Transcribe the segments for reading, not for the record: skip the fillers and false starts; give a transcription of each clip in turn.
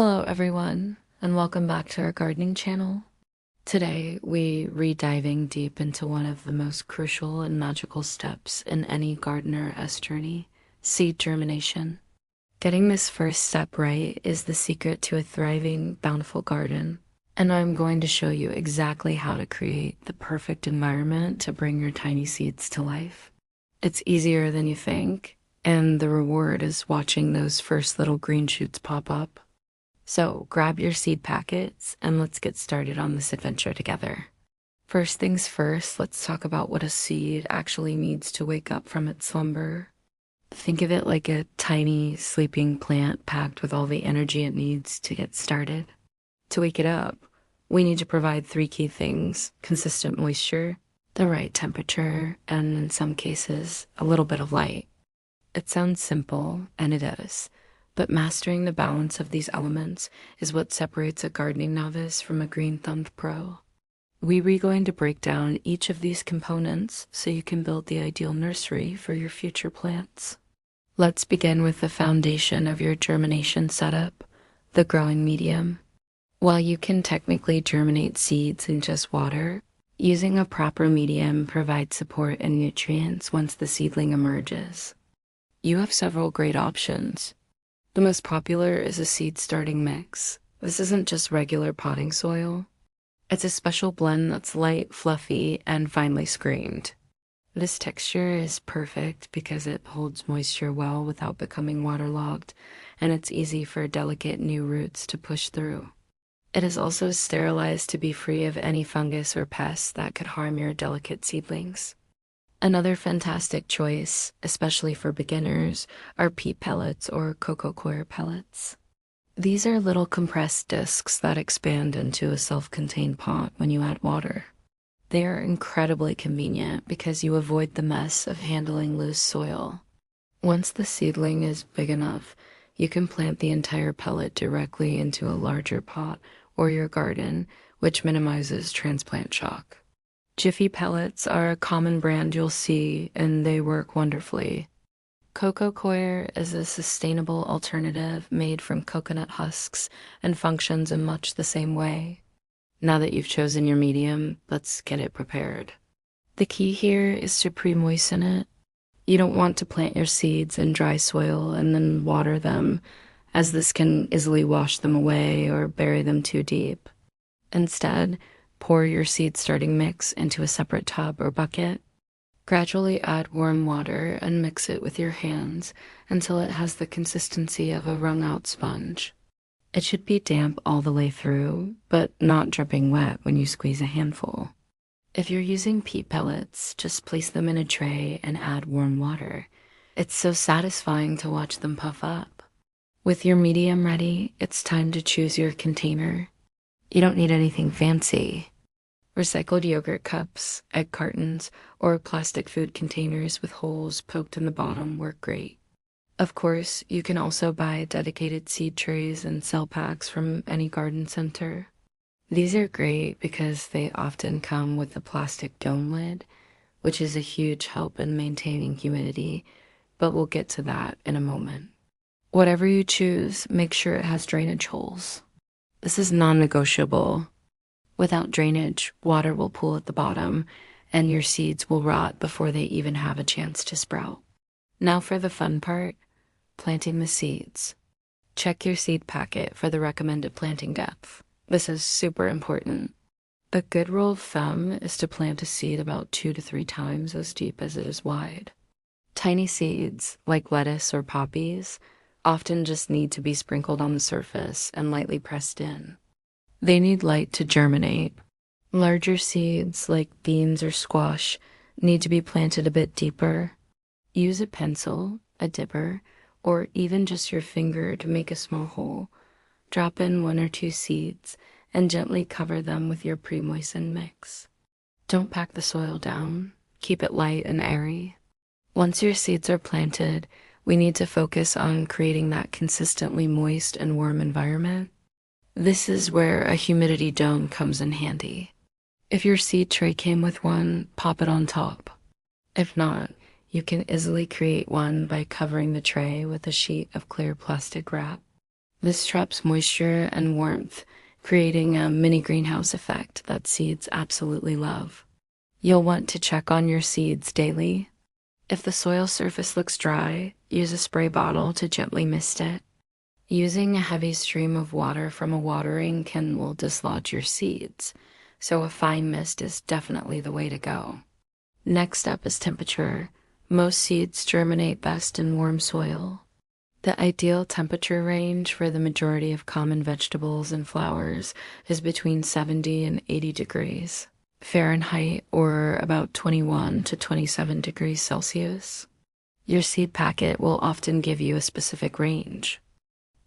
Hello everyone, and welcome back to our gardening channel. Today, we re-diving deep into one of the most crucial and magical steps in any gardener's journey, seed germination. Getting this first step right is the secret to a thriving, bountiful garden, and I'm going to show you exactly how to create the perfect environment to bring your tiny seeds to life. It's easier than you think, and the reward is watching those first little green shoots pop up. So grab your seed packets and let's get started on this adventure together. First things first, let's talk about what a seed actually needs to wake up from its slumber. Think of it like a tiny sleeping plant packed with all the energy it needs to get started. To wake it up, we need to provide three key things: consistent moisture, the right temperature, and in some cases, a little bit of light. It sounds simple, and it is. But mastering the balance of these elements is what separates a gardening novice from a green-thumbed pro. We're going to break down each of these components so you can build the ideal nursery for your future plants. Let's begin with the foundation of your germination setup, the growing medium. While you can technically germinate seeds in just water, using a proper medium provides support and nutrients once the seedling emerges. You have several great options. The most popular is a seed starting mix. This isn't just regular potting soil. It's a special blend that's light, fluffy, and finely screened. This texture is perfect because it holds moisture well without becoming waterlogged, and it's easy for delicate new roots to push through. It is also sterilized to be free of any fungus or pests that could harm your delicate seedlings. Another fantastic choice, especially for beginners, are peat pellets or cocoa coir pellets. These are little compressed discs that expand into a self-contained pot when you add water. They are incredibly convenient because you avoid the mess of handling loose soil. Once the seedling is big enough, you can plant the entire pellet directly into a larger pot or your garden, which minimizes transplant shock. Jiffy pellets are a common brand you'll see, and they work wonderfully. Cocoa coir is a sustainable alternative made from coconut husks and functions in much the same way. Now that you've chosen your medium, let's get it prepared. The key here is to pre-moisten it. You don't want to plant your seeds in dry soil and then water them, as this can easily wash them away or bury them too deep. Instead, pour your seed starting mix into a separate tub or bucket. Gradually add warm water and mix it with your hands until it has the consistency of a wrung-out sponge. It should be damp all the way through, but not dripping wet when you squeeze a handful. If you're using peat pellets, just place them in a tray and add warm water. It's so satisfying to watch them puff up. With your medium ready, it's time to choose your container. You don't need anything fancy. Recycled yogurt cups, egg cartons, or plastic food containers with holes poked in the bottom work great. Of course, you can also buy dedicated seed trays and cell packs from any garden center. These are great because they often come with a plastic dome lid, which is a huge help in maintaining humidity, but we'll get to that in a moment. Whatever you choose, make sure it has drainage holes. This is non-negotiable. Without drainage, water will pool at the bottom, and your seeds will rot before they even have a chance to sprout. Now for the fun part, planting the seeds. Check your seed packet for the recommended planting depth. This is super important. The good rule of thumb is to plant a seed about 2 to 3 times as deep as it is wide. Tiny seeds, like lettuce or poppies, often just need to be sprinkled on the surface and lightly pressed in. They need light to germinate. Larger seeds, like beans or squash, need to be planted a bit deeper. Use a pencil, a dipper, or even just your finger to make a small hole. Drop in 1 or 2 seeds and gently cover them with your pre-moistened mix. Don't pack the soil down. Keep it light and airy. Once your seeds are planted, we need to focus on creating that consistently moist and warm environment. This is where a humidity dome comes in handy. If your seed tray came with one, pop it on top. If not, you can easily create one by covering the tray with a sheet of clear plastic wrap. This traps moisture and warmth, creating a mini greenhouse effect that seeds absolutely love. You'll want to check on your seeds daily. If the soil surface looks dry, use a spray bottle to gently mist it. Using a heavy stream of water from a watering can will dislodge your seeds, so a fine mist is definitely the way to go. Next up is temperature. Most seeds germinate best in warm soil. The ideal temperature range for the majority of common vegetables and flowers is between 70 and 80 degrees Fahrenheit, or about 21 to 27 degrees Celsius. Your seed packet will often give you a specific range.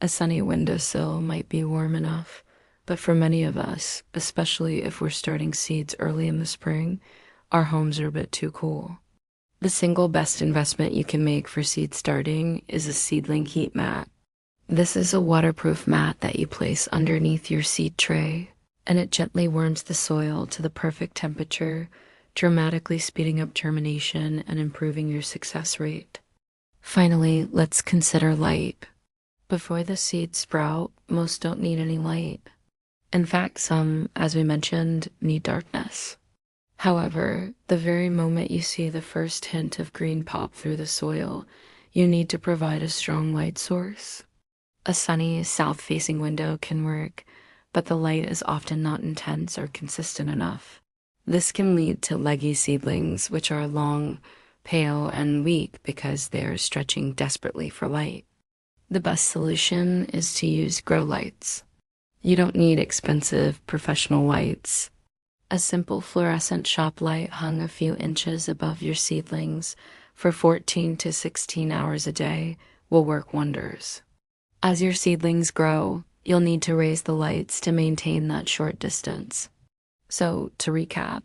A sunny windowsill might be warm enough, but for many of us, especially if we're starting seeds early in the spring, our homes are a bit too cool. The single best investment you can make for seed starting is a seedling heat mat. This is a waterproof mat that you place underneath your seed tray, and it gently warms the soil to the perfect temperature, dramatically speeding up germination and improving your success rate. Finally, let's consider light. Before the seeds sprout, most don't need any light. In fact, some, as we mentioned, need darkness. However, the very moment you see the first hint of green pop through the soil, you need to provide a strong light source. A sunny, south-facing window can work, but the light is often not intense or consistent enough. This can lead to leggy seedlings, which are long, pale, and weak because they are stretching desperately for light. The best solution is to use grow lights. You don't need expensive professional lights. A simple fluorescent shop light hung a few inches above your seedlings for 14 to 16 hours a day will work wonders. As your seedlings grow, you'll need to raise the lights to maintain that short distance. So, to recap,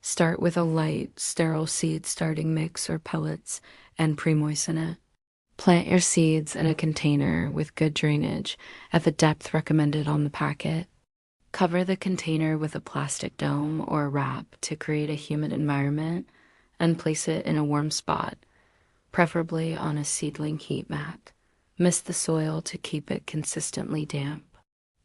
start with a light, sterile seed starting mix or pellets and pre-moisten it. Plant your seeds in a container with good drainage at the depth recommended on the packet. Cover the container with a plastic dome or wrap to create a humid environment and place it in a warm spot, preferably on a seedling heat mat. Mist the soil to keep it consistently damp.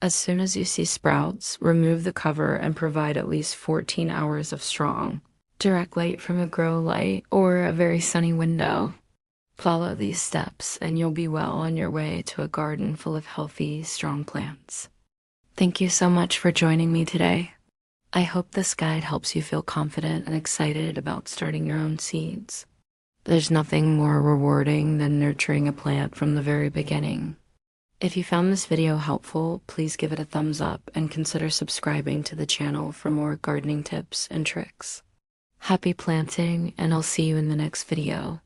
As soon as you see sprouts, remove the cover and provide at least 14 hours of strong, direct light from a grow light or a very sunny window. Follow these steps and you'll be well on your way to a garden full of healthy, strong plants. Thank you so much for joining me today. I hope this guide helps you feel confident and excited about starting your own seeds. There's nothing more rewarding than nurturing a plant from the very beginning. If you found this video helpful, please give it a thumbs up and consider subscribing to the channel for more gardening tips and tricks. Happy planting, and I'll see you in the next video.